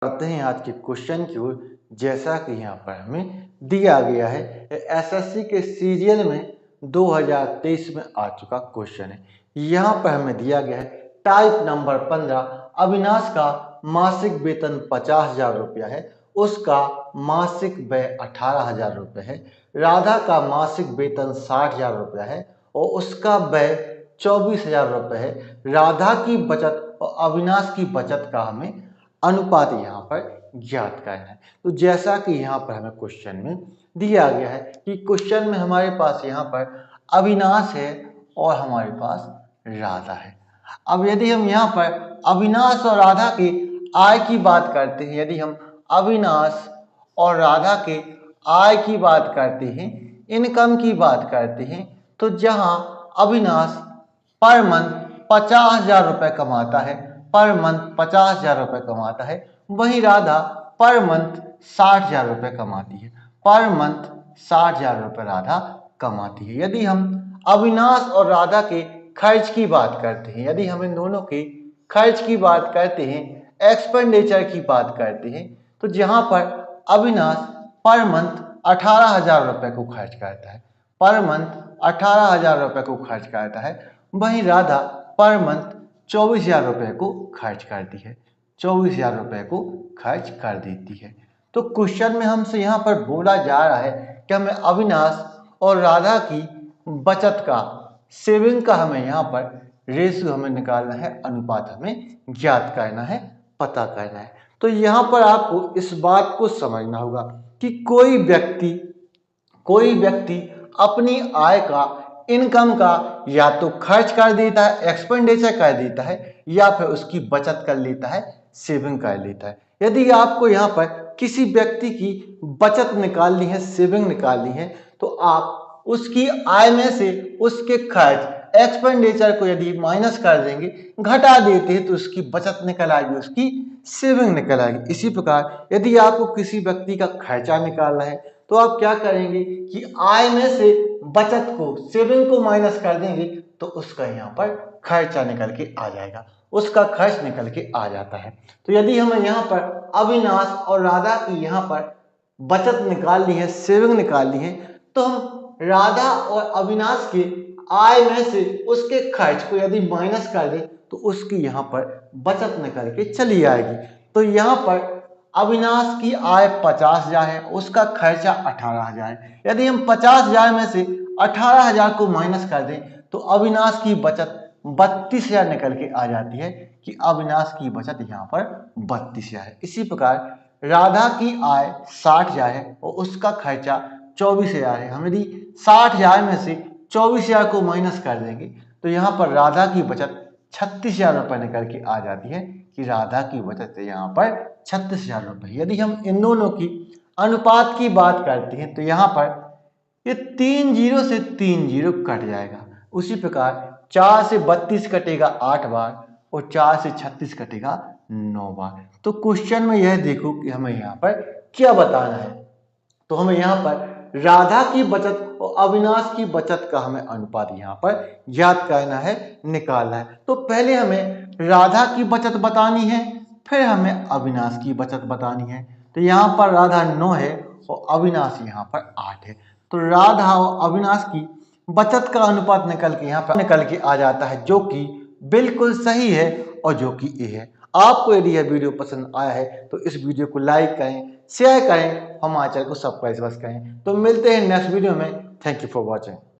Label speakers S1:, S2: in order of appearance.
S1: करते हैं आज के क्वेश्चन की ओर। जैसा कि यहाँ पर हमें दिया गया है, एसएससी के सीरियल में 2023 में आ चुका क्वेश्चन है। यहाँ पर हमें दिया गया है टाइप नंबर 15, अविनाश का मासिक वेतन 50,000 रुपया है, उसका मासिक व्यय 18,000 रुपये है। राधा का मासिक वेतन 60,000 रुपया है और उसका व्यय 24,000 रुपये है। राधा की बचत और अविनाश की बचत का हमें अनुपात यहाँ पर ज्ञात करना है। तो जैसा कि यहाँ पर हमें क्वेश्चन में दिया गया है कि क्वेश्चन में हमारे पास यहाँ पर अविनाश है और हमारे पास राधा है। अब यदि हम यहाँ पर अविनाश और राधा के आय की बात करते हैं, यदि हम अविनाश और राधा के आय की बात करते हैं, इनकम की बात करते हैं, तो जहाँ अविनाश पर मंथ 50,000 रुपये कमाता है, पर मंथ 50,000 रुपये कमाता है, वहीं राधा पर मंथ 60,000 रुपये कमाती है। पर मंथ 60,000 रुपये राधा कमाती है। यदि हम अविनाश और राधा के खर्च की बात करते हैं, यदि हम इन दोनों के खर्च की बात करते हैं, एक्सपेंडिचर की बात करते हैं, तो जहां पर अविनाश पर मंथ 18,000 रुपये को खर्च करता है, पर मंथ 18,000 रुपये को खर्च करता है, वहीं राधा पर मंथ 24,000 रुपये को खर्च करती है, 24,000 रुपये को खर्च कर देती है। तो क्वेश्चन में हमसे यहाँ पर बोला जा रहा है कि हमें अविनाश और राधा की बचत का, सेविंग का हमें यहाँ पर रेशियो हमें निकालना है, अनुपात हमें ज्ञात करना है, पता करना है। तो यहाँ पर आपको इस बात को समझना होगा कि कोई व्यक्ति अपनी आय का, इनकम का या तो खर्च कर देता है, एक्सपेंडिचर कर देता है, या फिर उसकी बचत कर लेता है, सेविंग कर लेता है। यदि आपको यहाँ पर किसी व्यक्ति की बचत निकालनी है, सेविंग निकालनी है, तो आप उसकी आय में से उसके खर्च, एक्सपेंडिचर को यदि माइनस कर देंगे, घटा देते हैं, तो उसकी बचत निकल आएगी, उसकी सेविंग निकल आएगी। इसी प्रकार यदि आपको किसी व्यक्ति का खर्चा निकालना है, तो आप क्या करेंगे कि आय में से बचत को, सेविंग को माइनस कर देंगे, तो उसका यहाँ पर खर्चा निकल के आ जाएगा, उसका खर्च निकल के आ जाता है। तो यदि हमें यहाँ पर अविनाश और राधा की यहाँ पर बचत निकालनी है, सेविंग निकालनी है, तो हम राधा और अविनाश के आय में से उसके खर्च को यदि माइनस कर दें, तो उसकी यहाँ पर बचत निकल के चली आएगी। तो यहाँ पर अविनाश की आय 50,000 है, उसका खर्चा 18,000 है। यदि हम 50,000 में से 18,000 को माइनस कर दें, तो अविनाश की बचत 32,000 निकल के आ जाती है, कि अविनाश की बचत यहाँ पर 32,000 है। इसी प्रकार राधा की आय 60,000 है और उसका खर्चा 24,000 है। हम यदि 60,000 में से 24,000 को माइनस कर देंगे, तो यहाँ पर राधा की बचत 36,000 रुपये निकल के आ जाती है, कि राधा की बचत है यहाँ पर 36,000 रुपये। यदि हम इन दोनों की अनुपात की बात करते हैं, तो यहाँ पर ये 3 जीरो से 3 जीरो कट जाएगा। उसी प्रकार 4 से 32 कटेगा 8 बार और 4 से 36 कटेगा 9 बार। तो क्वेश्चन में यह देखो कि हमें यहाँ पर क्या बताना है। तो हमें यहाँ पर राधा की बचत और अविनाश की बचत का हमें अनुपात यहाँ पर ज्ञात करना है, निकालना है। तो पहले हमें राधा की बचत बतानी है, फिर हमें अविनाश की बचत बतानी है। तो यहाँ पर राधा 9 है और अविनाश यहाँ पर 8 है। तो राधा और अविनाश की बचत का अनुपात निकल के यहाँ पर निकल के आ जाता है, जो कि बिल्कुल सही है और जो कि ए है। आपको यदि यह वीडियो पसंद आया है तो इस वीडियो को लाइक करें, शेयर करें, हमारे चैनल को सब्सक्राइब करें। तो मिलते हैं नेक्स्ट वीडियो में। Thank you for watching.